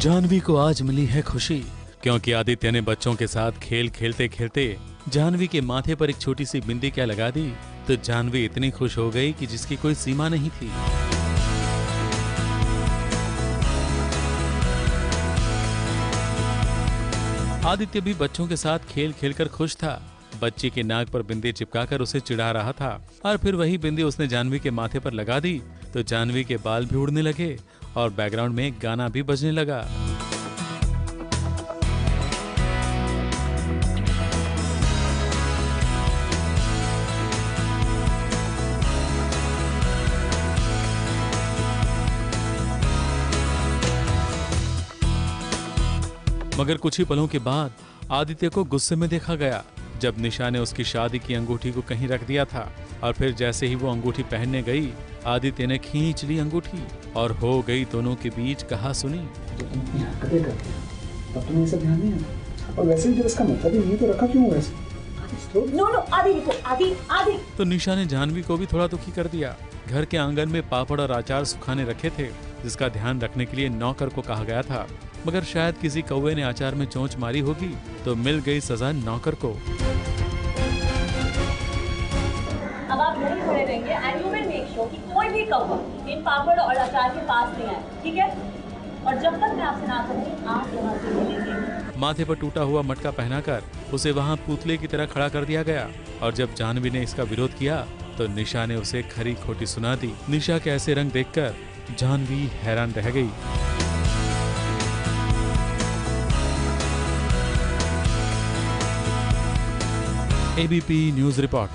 जानवी को आज मिली है खुशी, क्योंकि आदित्य ने बच्चों के साथ खेल खेलते खेलते जानवी के माथे पर एक छोटी सी बिंदी क्या लगा दी, तो जानवी इतनी खुश हो गई कि जिसकी कोई सीमा नहीं थी। आदित्य भी बच्चों के साथ खेल खेलकर खुश था। बच्ची के नाक पर बिंदी चिपकाकर उसे चिढ़ा रहा था और फिर वही बिंदी उसने जानवी के माथे पर लगा दी तो जानवी के बाल भी उड़ने लगे और बैकग्राउंड में एक गाना भी बजने लगा। मगर कुछ ही पलों के बाद आदित्य को गुस्से में देखा गया जब निशा ने उसकी शादी की अंगूठी को कहीं रख दिया था और फिर जैसे ही वो अंगूठी पहनने गई आदित्य ने खींच ली अंगूठी और हो गई दोनों के बीच कहा सुनी। जब तुम अपनी हरकतें करते हो तब तुम्हें ये सब ध्यान नहीं आता, और वैसे भी जब इसका मतलब ही नहीं तो रखा क्यों वैसे? आदि। तो निशा ने जानवी को भी थोड़ा दुखी कर दिया। घर के आंगन में पापड़ और अचार सुखाने रखे थे जिसका ध्यान रखने के लिए नौकर को कहा गया था, मगर शायद किसी कौवे ने अचार में चोंच मारी होगी तो मिल गई सजा नौकर को। अब आप यहीं खड़े रहेंगे and you will make sure कि कोई भी कौवा इन पापड़ और अचार के पास नहीं आए, ठीक है? और जब तक मैं आपसे ना कहूं आप यहाँ से चलेंगे। माथे पर टूटा हुआ मटका पहनाकर उसे वहां पुतले की तरह खड़ा कर दिया गया और जब जानवी ने इसका विरोध किया तो निशा ने उसे खरी खोटी सुना दी। निशा के ऐसे रंग देखकर जानवी हैरान रह गई। ABP news report.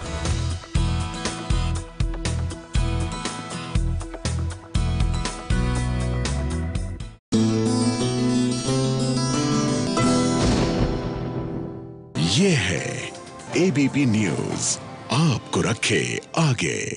ये है एबीपी न्यूज, आपको रखे आगे।